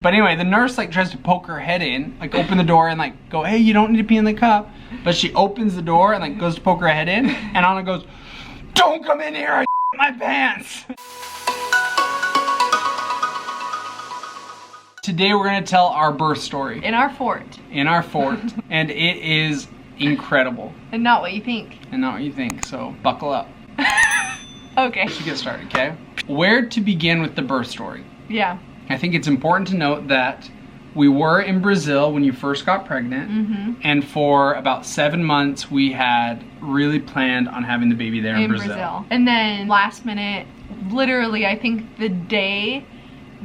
But anyway, the nurse like tries to poke her head in, like open the door and like go, hey, you don't need to pee in the cup. But she opens the door and like goes to poke her head in, and Anna goes, don't come in here, I my pants. Today we're gonna tell our birth story. In our fort. In our fort. And it is incredible. And not what you think. And not what you think, so buckle up. Okay. Let's get started, okay? Where to begin with the birth story? Yeah. I think it's important to note that we were in Brazil when you first got pregnant, and for about 7 months we had really planned on having the baby there in Brazil. And then last minute, literally I think the day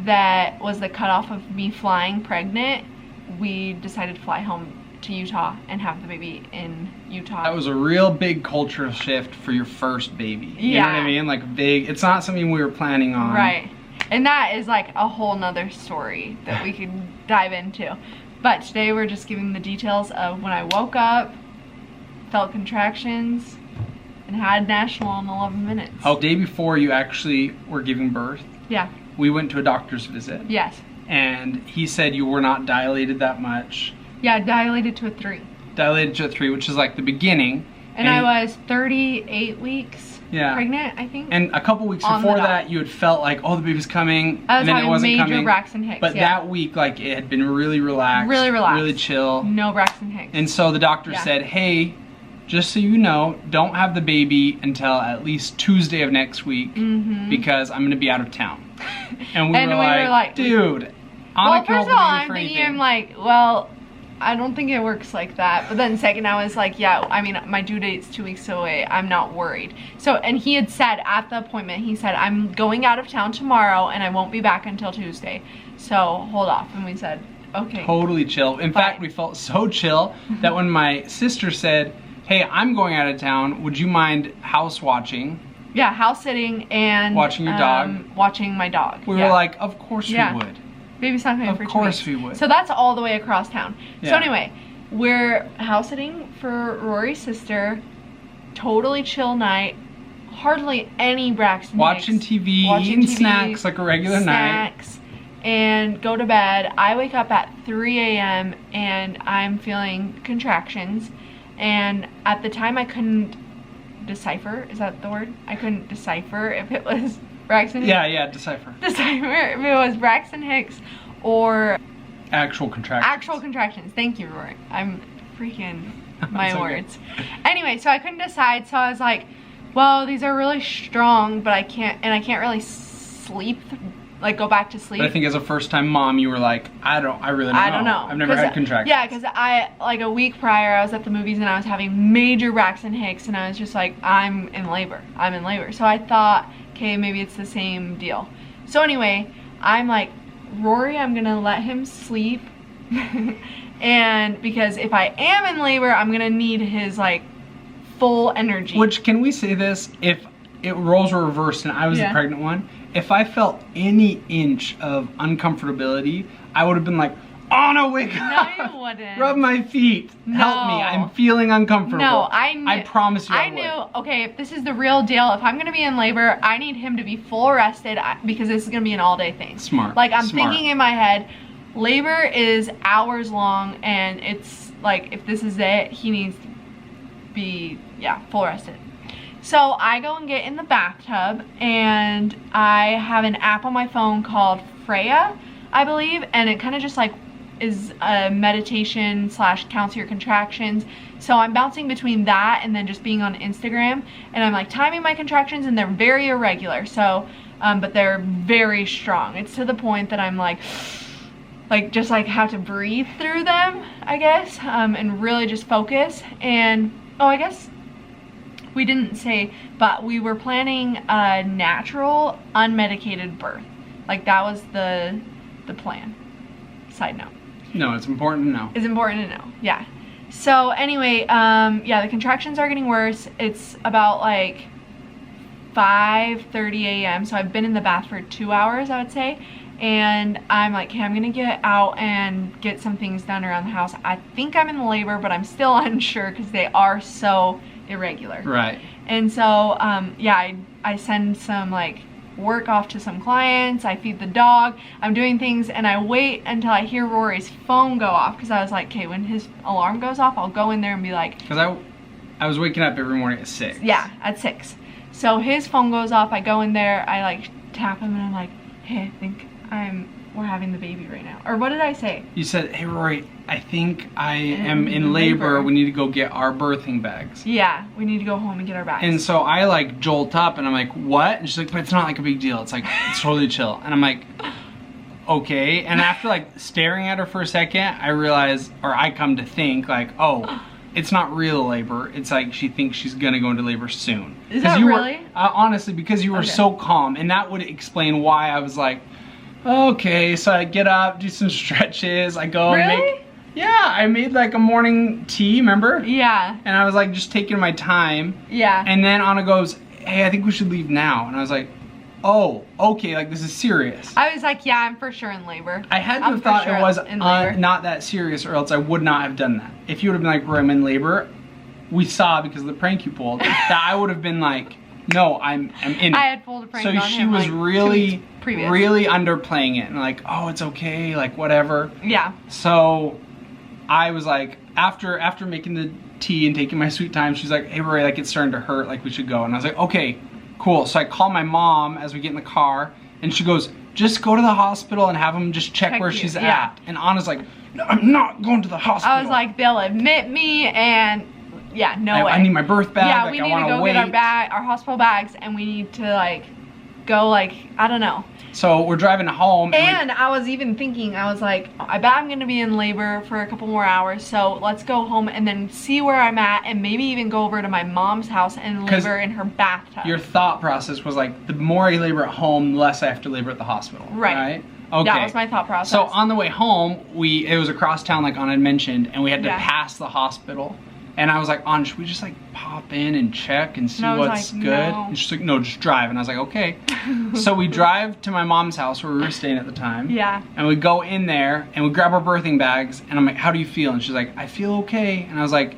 that was the cutoff of me flying pregnant, we decided to fly home to Utah and have the baby in Utah. That was a real big cultural shift for your first baby. You know what I mean? Like big, it's not something we were planning on. Right. And that is like a whole nother story that we could dive into. But today we're just giving the details of when I woke up, felt contractions, and had national in 11 minutes. Oh, the day before you actually were giving birth, yeah, we went to a doctor's visit. Yes. And he said you were not dilated that much. Yeah, dilated to a 3. Dilated to a 3, which is like the beginning. And I was 38 weeks pregnant, I think. And a couple weeks before that, you had felt like, oh, the baby's coming, and then it wasn't coming. major Braxton Hicks. But that week, like, it had been really relaxed. Really relaxed. Really chill. No Braxton Hicks. And so the doctor said, hey, just so you know, don't have the baby until at least Tuesday of next week because I'm going to be out of town. And we were like, dude, well, first of all, I'm thinking, I'm like, well, I don't think it works like that. But then second, I was like, yeah, I mean, my due date's 2 weeks away. I'm not worried. So, and he had said at the appointment, he said, I'm going out of town tomorrow and I won't be back until Tuesday. So hold off. And we said, okay. Totally chill. In fact, we felt so chill that when my sister said, hey, I'm going out of town, would you mind house watching? Yeah, house sitting and watching your dog. Watching my dog. We were like, of course we would. Baby's not coming for 2 weeks. Of course we would. So that's all the way across town. Yeah. So anyway, we're house sitting for Rory's sister. Totally chill night. Hardly any Braxton Watching Hicks. TV, eating snacks like a regular night. And go to bed. I wake up at 3 a.m. and I'm feeling contractions. And at the time I couldn't decipher. Is that the word? I couldn't decipher if it was Braxton Hicks. Yeah, decipher. Decipher if it was Braxton Hicks or actual contractions. Actual contractions. Thank you, Rory. I'm freaking my words. Anyway, so I couldn't decide, so I was like, well, these are really strong, but I can't really sleep, like go back to sleep. But I think as a first-time mom, you were like, I really don't know. I've never had contractions. Yeah, because like a week prior, I was at the movies and I was having major Braxton Hicks, and I was just like, I'm in labor. So I thought, okay, maybe it's the same deal. So anyway, I'm like, Rory, I'm gonna let him sleep. And because if I am in labor, I'm gonna need his like full energy. Which, can we say this? If roles were reversed and I was the pregnant one, if I felt any inch of uncomfortability, I would have been like, oh no, wake up. No, you wouldn't. Rub my feet. No. Help me. I'm feeling uncomfortable. No, I promise you I knew, okay, if this is the real deal, if I'm going to be in labor, I need him to be full rested because this is going to be an all-day thing. Smart. Like, I'm thinking in my head, labor is hours long, and it's like, if this is it, he needs to be, full rested. So I go and get in the bathtub, and I have an app on my phone called Freya, I believe, and it kind of just like is a meditation / counts your contractions. So I'm bouncing between that and then just being on Instagram, and I'm like timing my contractions, and they're very irregular. So, but they're very strong. It's to the point that I'm like just like have to breathe through them, I guess, and really just focus. And I guess we didn't say, but we were planning a natural, unmedicated birth. Like that was the plan. Side note. No, it's important to know. It's important to know, yeah. So anyway, the contractions are getting worse. It's about like 5:30 a.m. So I've been in the bath for 2 hours, I would say. And I'm like, okay, I'm gonna get out and get some things done around the house. I think I'm in labor, but I'm still unsure because they are so irregular. Right. And so, I send some like work off to some clients, I feed the dog, I'm doing things, and I wait until I hear Rory's phone go off, because I was like, okay, when his alarm goes off, I'll go in there and be like... Because I was waking up every morning at 6. Yeah, at 6. So his phone goes off, I go in there, I like tap him, and I'm like, hey, I think we're having the baby right now. Or what did I say? You said, hey Rory, I think I am in labor. We need to go get our birthing bags. Yeah, we need to go home and get our bags. And so I like jolt up and I'm like, what? And she's like, but it's not like a big deal. It's like, it's totally chill. And I'm like, okay. And after like staring at her for a second, I realize, or I come to think like, oh, it's not real labor. It's like she thinks she's gonna go into labor soon. Is that really? Honestly, because you were so calm, and that would explain why I was like, okay. So I get up, do some stretches. I go and make. Yeah, I made like a morning tea. Remember? Yeah. And I was like just taking my time. Yeah. And then Anna goes, hey, I think we should leave now. And I was like, oh, okay, like this is serious. I was like, yeah, I'm for sure in labor. I had to have thought it was not that serious, or else I would not have done that. If you would have been like, I'm in labor, we saw because of the prank you pulled, that I would have been like, no, I'm in it. I had pulled a prank on him. So she was like really underplaying it and like, oh, it's okay, like whatever. Yeah. So I was like, after making the tea and taking my sweet time, she's like, hey, Rory, like it's starting to hurt, like we should go. And I was like, okay. Cool. So I call my mom as we get in the car, and she goes, just go to the hospital and have them just check where she's at. And Anna's like, no, I'm not going to the hospital. I was like, they'll admit me, and yeah, no way. I need my birth bag. Yeah, like, we need to go get our hospital bags, and we need to like go like, I don't know. So we're driving home. And I was even thinking, I was like, I bet I'm gonna be in labor for a couple more hours, so let's go home and then see where I'm at, and maybe even go over to my mom's house and labor in her bathtub. Your thought process was like, the more I labor at home, the less I have to labor at the hospital. Right? Okay. That was my thought process. So on the way home, it was across town like Anna had mentioned, and we had to pass the hospital. And I was like, Anna, should we just like pop in and check and see what's good? No. And she's like, no, just drive. And I was like, okay. So we drive to my mom's house where we were staying at the time. Yeah. And we go in there and we grab our birthing bags. And I'm like, how do you feel? And she's like, I feel okay. And I was like,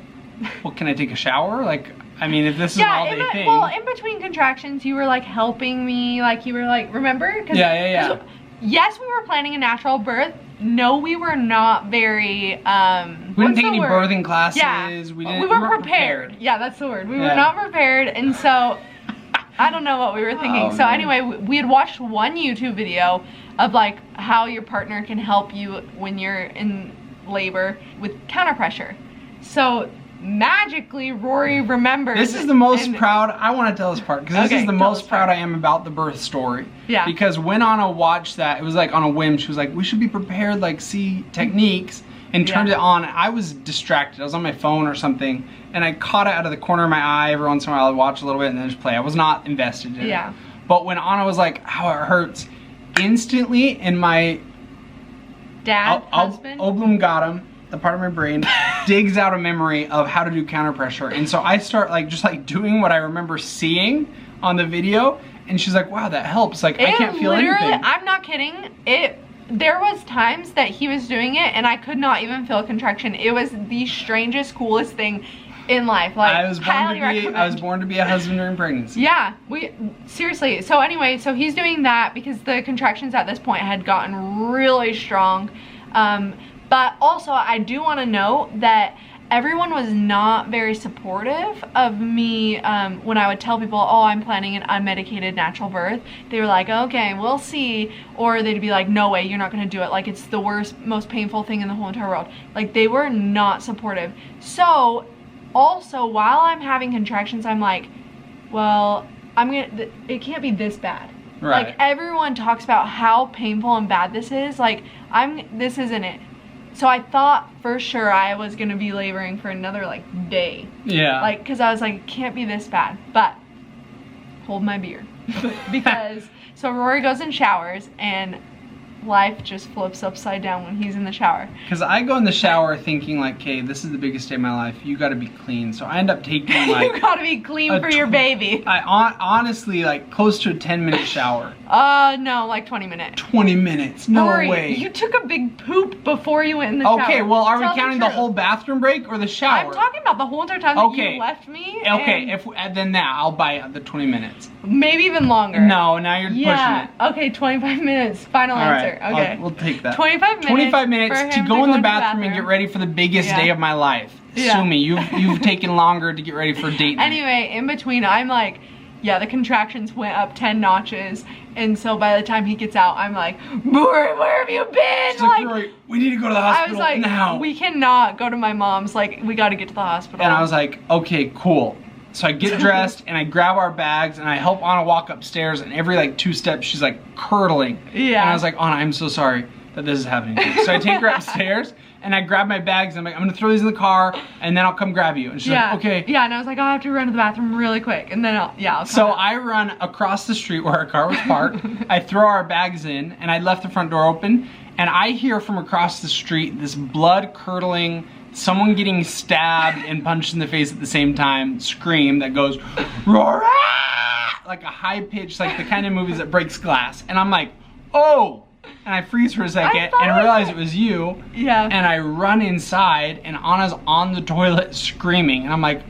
well, can I take a shower? Like, I mean, if this is an all-day thing. Well, in between contractions, you were like helping me. Like you were like, remember? Yeah. Yes, we were planning a natural birth. No, we were not very, we didn't take any birthing classes. Yeah. We weren't prepared. Yeah, that's the word. We were not prepared, and so I don't know what we were thinking. So anyway, we had watched one YouTube video of like how your partner can help you when you're in labor with counter pressure. So magically, Rory remembers. This is the most proud. I want to tell this part because this is the most proud I am about the birth story. Yeah. Because when Anna watched that, it was like on a whim. She was like, "We should be prepared, like see techniques," and turned it on. I was distracted. I was on my phone or something, and I caught it out of the corner of my eye. Every once in a while, I'd watch a little bit and then just play. I was not invested in it. But when Anna was like, "How it hurts," instantly in my husband, oblongata, the part of my brain, digs out a memory of how to do counter pressure. And so I start like just like doing what I remember seeing on the video, and she's like, wow, that helps. Like I can't feel anything. I'm not kidding. There was times that he was doing it and I could not even feel a contraction. It was the strangest, coolest thing in life. Like I was born to be a husband during pregnancy. Yeah, seriously. So anyway, so he's doing that because the contractions at this point had gotten really strong. But also, I do want to note that everyone was not very supportive of me when I would tell people, oh, I'm planning an unmedicated natural birth. They were like, okay, we'll see. Or they'd be like, no way, you're not going to do it. Like, it's the worst, most painful thing in the whole entire world. Like, they were not supportive. So, also, while I'm having contractions, I'm like, well, it can't be this bad. Right. Like, everyone talks about how painful and bad this is. Like, this isn't it. So I thought for sure I was going to be laboring for another like day. Yeah. Like, because I was like, it can't be this bad. But hold my beer. Because, so Rory goes and showers, and life just flips upside down when he's in the shower. Because I go in the shower thinking like, okay, this is the biggest day of my life. You got to be clean. So I end up taking like... You gotta be clean for your baby. Honestly, like close to a 10-minute shower. No, like 20 minutes. 20 minutes, no Rory, way. You took a big poop before you went in the shower. Okay, well, are we Tell counting the whole bathroom break or the shower? I'm talking about the whole entire time that you left me. Okay, then now I'll buy the 20 minutes. Maybe even longer. No, now you're pushing it. Okay, 25 minutes. Final answer. Right, Okay. we'll take that. 25 minutes. 25 minutes to go in the bathroom and get ready for the biggest day of my life. Sue me, you've taken longer to get ready for date night. Anyway, in between, I'm like, yeah, the contractions went up 10 notches. And so by the time he gets out, I'm like, Rory, where have you been? She's like, Rory, we need to go to the hospital I was like, now. We cannot go to my mom's. Like, we got to get to the hospital. And I was like, okay, cool. So I get dressed and I grab our bags and I help Anna walk upstairs, and every like 2 steps she's like curdling. Yeah. And I was like, Anna, I'm so sorry that this is happening to you. So I take her upstairs and I grab my bags and I'm like, I'm gonna throw these in the car and then I'll come grab you. And she's like, okay. Yeah, and I was like, I have to run to the bathroom really quick and then I'll come So out. I run across the street where our car was parked. I throw our bags in and I left the front door open, and I hear from across the street this blood curdling, someone getting stabbed and punched in the face at the same time scream that goes, Rory! Like a high pitch, like the kind of movies that breaks glass. And I'm like, oh! And I freeze for a second and realize it was you. Yeah. And I run inside and Anna's on the toilet screaming. And I'm like,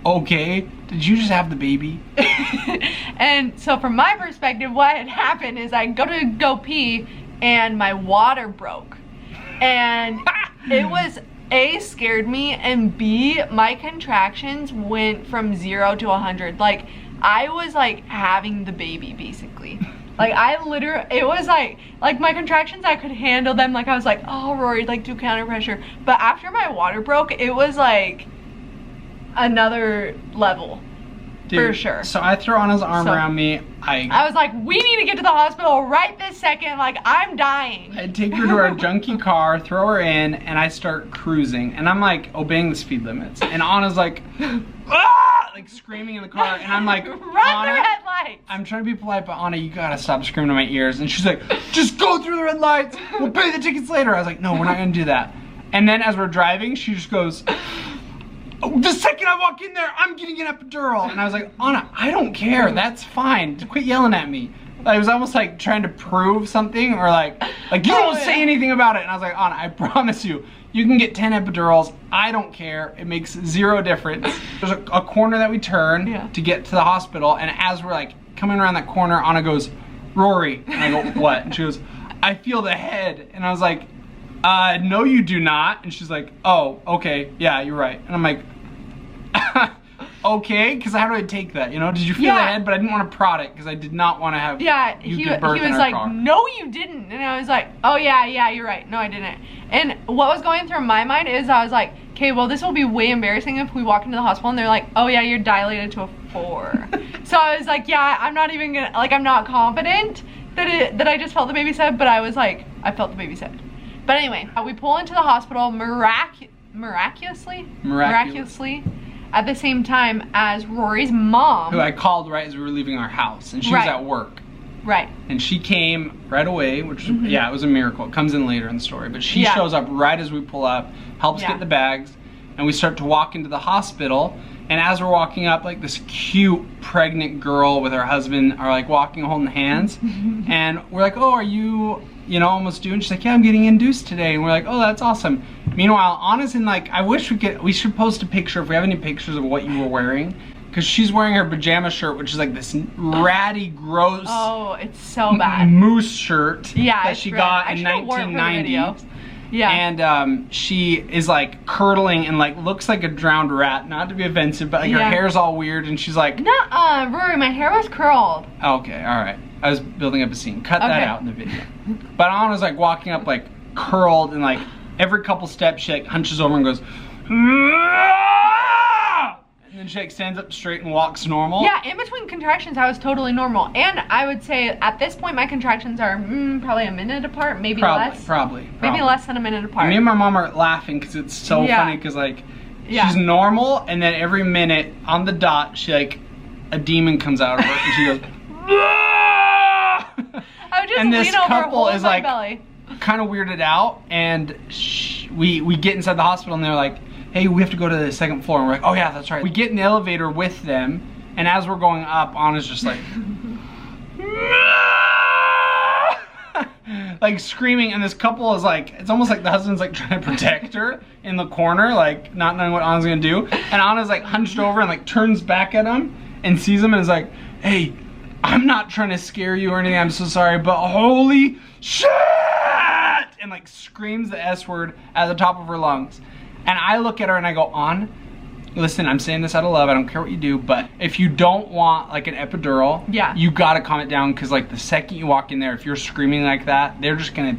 okay, did you just have the baby? And so from my perspective, what had happened is I go pee and my water broke. And it was... A, scared me, and B, my contractions went from 0 to 100. Like, I was like having the baby basically. Like I literally, it was like my contractions, I could handle them. Like I was like, oh Rory, like do counter pressure. But after my water broke, it was like another level. Dude, for sure. So I throw Anna's arm around me. I was like, we need to get to the hospital right this second. Like, I'm dying. I take her to our junky car, throw her in, and I start cruising. And I'm like obeying the speed limits. And Anna's like, ah! Like screaming in the car. And I'm like, run the red lights. I'm trying to be polite, but Anna, you gotta stop screaming in my ears. And she's like, just go through the red lights. We'll pay the tickets later. I was like, no, we're not gonna do that. And then as we're driving, she just goes, oh, the second I walk in there, I'm getting an epidural. And I was like, Anna, I don't care. That's fine. Just quit yelling at me. I was almost like trying to prove something, or like you don't say anything about it. And I was like, Anna, I promise you, you can get 10 epidurals. I don't care. It makes zero difference. There's a corner that we turn to get to the hospital. And as we're like coming around that corner, Anna goes, Rory. And I go, what? And she goes, I feel the head. And I was like, no you do not. And she's like, oh, okay, yeah, you're right. And I'm like, okay, because how do I take that, you know? Did you feel the head? But I didn't want to prod it because I did not want to have you give birth in our car. He was like, no you didn't. And I was like, oh yeah, you're right. No, I didn't. And what was going through my mind is I was like, okay, well this will be way embarrassing if we walk into the hospital and they're like, oh yeah, you're dilated to a 4. So I was like, yeah, I'm not even gonna, like I'm not confident that I just felt the baby's head, but I was like, I felt the baby's head. But anyway, we pull into the hospital miraculously at the same time as Rory's mom, who I called right as we were leaving our house, and she was at work. Right. And she came right away, which yeah, it was a miracle. It comes in later in the story, but she shows up right as we pull up, helps get the bags, and we start to walk into the hospital. And as we're walking up, like this cute pregnant girl with her husband are like walking holding hands, and we're like, oh, are you almost due? And she's like, yeah, I'm getting induced today. And we're like, oh, that's awesome. Meanwhile, Anna's in like, I wish we should post a picture if we have any pictures of what you were wearing. Because she's wearing her pajama shirt, which is like this ratty, gross, oh, it's so bad, moose shirt that she got in 1990. Yeah. And she is like curdling and like looks like a drowned rat. Not to be offensive, but like her hair's all weird, and she's like, nuh-uh, Rory, my hair was curled. Okay, all right. I was building up a scene. Cut that out in the video. But Anna's like walking up like curled, and like every couple steps she like hunches over and goes, and then she like stands up straight and walks normal. Yeah, in between contractions I was totally normal. And I would say at this point my contractions are probably a minute apart, maybe less. Probably. Maybe less than a minute apart. And me and my mom are laughing because it's so funny because like she's normal, and then every minute on the dot she like a demon comes out of her and she goes, I would and this lean over, couple hold is my like belly. kind of weirded out, and we get inside the hospital, and they're like, hey, we have to go to the second floor. And we're like, oh yeah, that's right. We get in the elevator with them, and as we're going up, Anna's just like, like screaming, and this couple is like, it's almost like the husband's like trying to protect her in the corner, like not knowing what Anna's gonna do. And Anna's like hunched over and like turns back at him and sees him and is like, hey, I'm not trying to scare you or anything, I'm so sorry, but holy shit! And like screams the S word at the top of her lungs. And I look at her and I go, An, listen, I'm saying this out of love, I don't care what you do, but if you don't want like an epidural, yeah, you gotta calm it down, because like the second you walk in there, if you're screaming like that, they're just gonna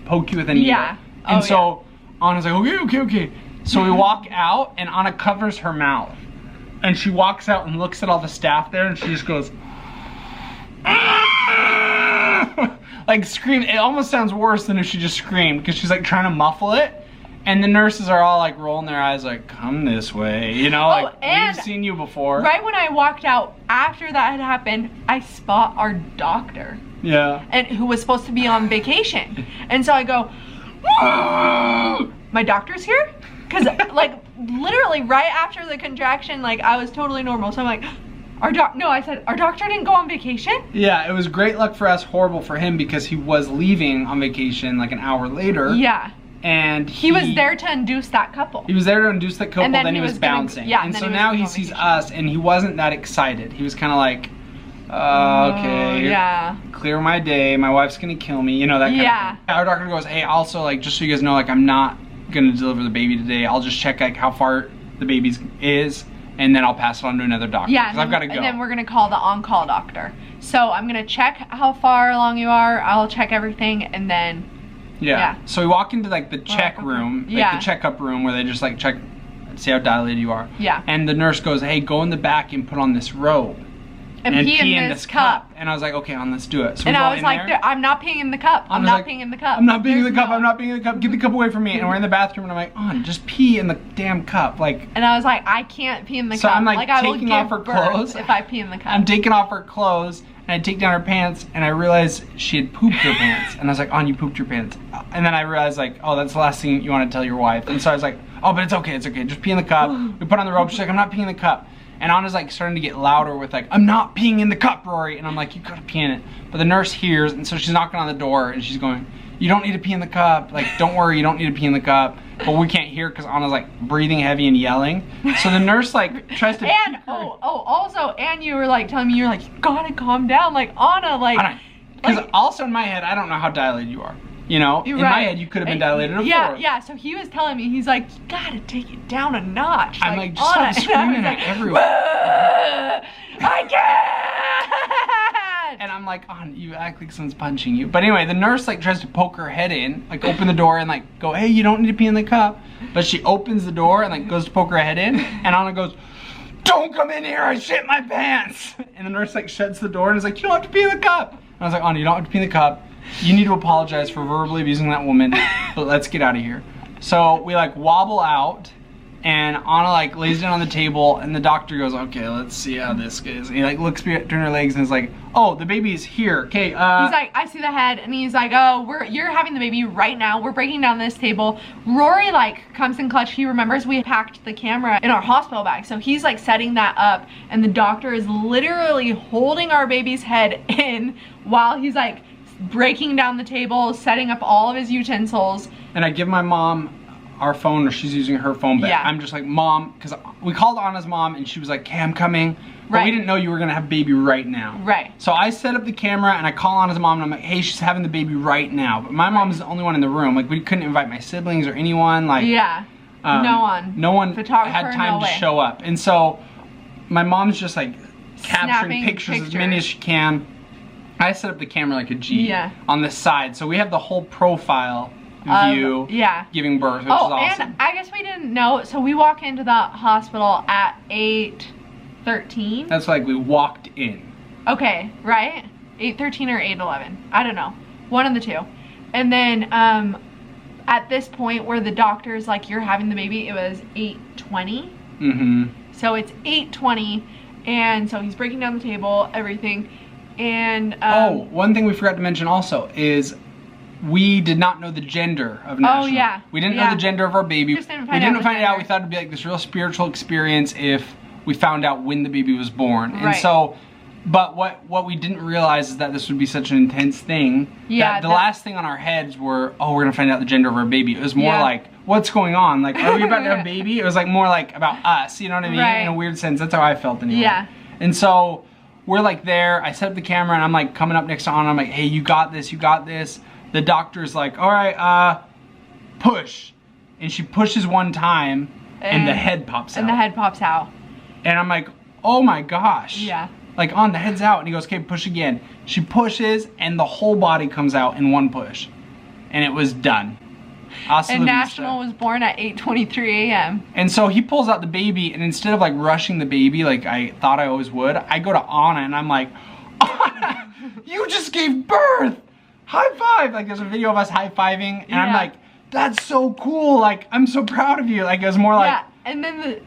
poke you with a needle. Yeah. And so Anna's like, okay. So we walk out and Anna covers her mouth. And she walks out and looks at all the staff there and she just goes, like scream. It almost sounds worse than if she just screamed, because she's like trying to muffle it. And the nurses are all like rolling their eyes like, come this way, you know, like we've seen you before. Right when I walked out after that had happened, I spot our doctor. Yeah. And who was supposed to be on vacation. And so I go, my doctor's here? Because like literally right after the contraction, like I was totally normal. So I'm like, I said, our doctor didn't go on vacation? Yeah, it was great luck for us, horrible for him, because he was leaving on vacation like an hour later. Yeah. And he was there to induce that couple. He was there to induce that couple, and then he was bouncing. Yeah, and so now he sees us, and he wasn't that excited. He was kind of like, okay, yeah, clear my day, my wife's gonna kill me, you know, that kind of thing. Our doctor goes, hey, also, like, just so you guys know, like, I'm not gonna deliver the baby today. I'll just check, like, how far the baby is, and then I'll pass it on to another doctor. Yeah, because I've got to go. And then we're gonna call the on-call doctor. So I'm gonna check how far along you are. I'll check everything, and then. Yeah. So we walk into like the check room, like the checkup room, where they just like check, see how dilated you are. Yeah. And the nurse goes, hey, go in the back and put on this robe. And pee in this cup. And I was like, okay, let's do it. So and I was like, I'm not peeing in the cup. I'm not peeing in the cup. I'm not peeing in the cup. I'm not peeing in the cup. Get the cup away from me. And we're in the bathroom, and I'm like, just pee in the damn cup. Like. And I was like, I can't pee in the cup. So I'm like I taking off her clothes. If I pee in the cup. I'm taking off her clothes. And I take down her pants, and I realized she had pooped her pants. And I was like, you pooped your pants. And then I realized, like, oh, that's the last thing you want to tell your wife. And so I was like, oh, but it's okay, just pee in the cup. We put on the robe. She's like, I'm not peeing in the cup. And Anna's like starting to get louder with like, I'm not peeing in the cup, Rory. And I'm like, you gotta pee in it. But the nurse hears, and so she's knocking on the door, and she's going, you don't need to pee in the cup. Like, don't worry, you don't need to pee in the cup. But we can't hear because Anna's like breathing heavy and yelling. So the nurse like tries to. And also, and you were like telling me, you're like, you gotta calm down, like Anna, like. Because also in my head, I don't know how dilated you are. You know, in my head, you could have been dilated before. Yeah. So he was telling me, he's like, you gotta take it down a notch. I'm like, just stop screaming at everyone. I can't. And I'm like, you act like someone's punching you. But anyway, the nurse like tries to poke her head in, like open the door and like go, hey, you don't need to pee in the cup. But she opens the door and like goes to poke her head in, and Anna goes, don't come in here, I shit my pants. And the nurse like shuts the door and is like, you don't have to pee in the cup. And I was like, Anna, you don't have to pee in the cup. You need to apologize for verbally abusing that woman, but let's get out of here. So we like wobble out, and Anna like lays down on the table, and the doctor goes, okay, let's see how this goes. And he like looks between her legs and is like, oh, the baby's here. Okay. He's like, I see the head, and he's like, oh, you're having the baby right now. We're breaking down this table. Rory like comes in clutch. He remembers we packed the camera in our hospital bag, so he's like setting that up, and the doctor is literally holding our baby's head in while he's like breaking down the table, setting up all of his utensils. And I give my mom our phone, or she's using her phone, but I'm just like, Mom, because we called Anna's mom, and she was like, okay, I'm coming. But we didn't know you were gonna have baby right now. Right. So I set up the camera, and I call Anna's mom, and I'm like, hey, she's having the baby right now. But my mom is the only one in the room. Like, we couldn't invite my siblings or anyone. Like, no one had time to show up. And so my mom's just like capturing pictures as many as she can. I set up the camera like a G on the side, so we have the whole profile view giving birth, which is awesome. And I guess we didn't know, so we walk into the hospital at 8:13. That's like we walked in. Okay, right? 8:13 or 8:11. I don't know. One of the two. And then at this point where the doctor's like, you're having the baby, it was 8:20. Mm-hmm. So it's 8:20, and so he's breaking down the table, everything. And oh, one thing we forgot to mention also is we did not know the gender of National. Oh yeah. We didn't know the gender of our baby. We didn't find it out. We thought it'd be like this real spiritual experience if we found out when the baby was born. Right. And so, but what we didn't realize is that this would be such an intense thing. Yeah. That the last thing on our heads were, oh, we're gonna find out the gender of our baby. It was more like, what's going on? Like, are we about to have a baby? It was like more like about us. You know what I mean? Right. In a weird sense. That's how I felt anyway. Yeah. And so we're like there. I set up the camera and I'm like coming up next to Anna. I'm like, hey, you got this. You got this. The doctor's like, all right, push. And she pushes one time and the head pops out. And the head pops out. And I'm like, oh my gosh. Yeah. Like, the head's out. And he goes, okay, push again. She pushes and the whole body comes out in one push. And it was done. And National was born at 8:23 a.m. And so he pulls out the baby, and instead of like rushing the baby like I thought I always would, I go to Anna and I'm like, Anna, you just gave birth! High five! Like there's a video of us high-fiving, and I'm like, that's so cool! Like, I'm so proud of you! Like it was more like... Yeah, and then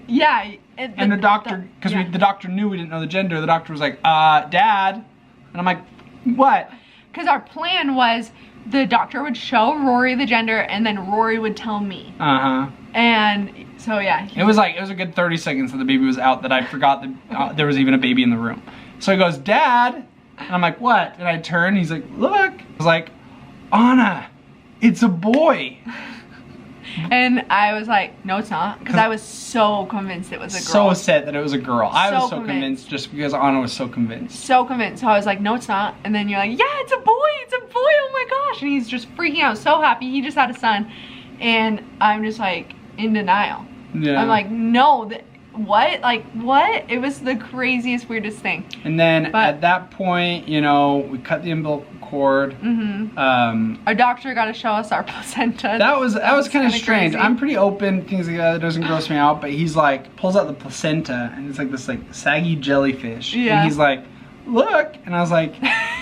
And the doctor, because the doctor knew we didn't know the gender, the doctor was like, Dad? And I'm like, what? Because our plan was the doctor would show Rory the gender and then Rory would tell me. Uh-huh. And so yeah. It was a good 30 seconds that the baby was out that I forgot that there was even a baby in the room. So he goes, Dad? And I'm like, what? And I turn, he's like, look. I was like, Anna, it's a boy. And I was like, no, it's not. Because I was so convinced it was a girl. So upset that it was a girl. I was so convinced just because Anna was so convinced. So convinced. So I was like, no, it's not. And then you're like, yeah, it's a boy. It's a boy. Oh my gosh. And he's just freaking out, so happy. He just had a son. And I'm just like in denial. Yeah. I'm like, no, what? Like, what? It was the craziest, weirdest thing. And then at that point, you know, we cut the umbilical cord. Our doctor got to show us our placenta. That was kind of strange. Crazy. I'm pretty open, things like that. It doesn't gross me out. But he's like, pulls out the placenta, and it's like this like saggy jellyfish. Yeah. And he's like, look. And I was like,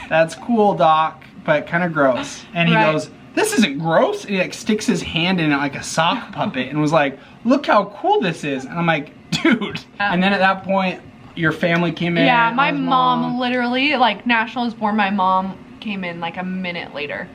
that's cool, doc, but kind of gross. And he goes, this isn't gross. And he like sticks his hand in it like a sock puppet and was like, look how cool this is. And I'm like, dude. And then at that point, your family came in. Yeah, my mom literally, like, National was born, my mom came in like a minute later.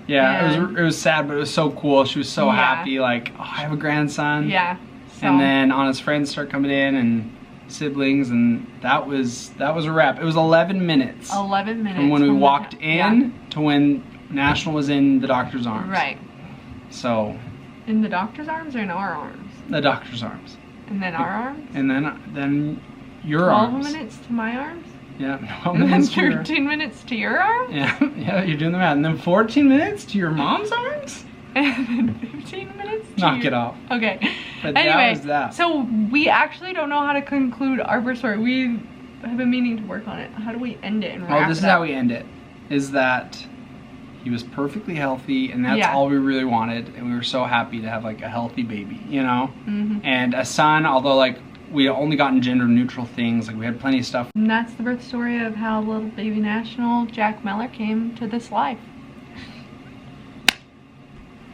Yeah, it was sad, but it was so cool. She was so happy, like, oh, I have a grandson. Yeah. So. And then Anna's friends start coming in and siblings, and that was a wrap. It was 11 minutes. 11 minutes. From when we walked in to when National was in the doctor's arms. Right. So. In the doctor's arms or in our arms? The doctor's arms. And then our arms? And then your 12 arms. 12 minutes to my arms? Yeah, 12 and minutes then 13 minutes to your arms? Yeah, you're doing the math. And then 14 minutes to your mom's arms? And then 15 minutes to Knock it off. Okay. But anyway, that was that. So we actually don't know how to conclude our birth story. We have been meaning to work on it. How do we end it and wrap this is how we end it. Is that he was perfectly healthy, and that's all we really wanted, and we were so happy to have like a healthy baby, you know? And a son, although like we had only gotten gender neutral things, like we had plenty of stuff. And that's the birth story of how little baby National Jack Meller came to this life.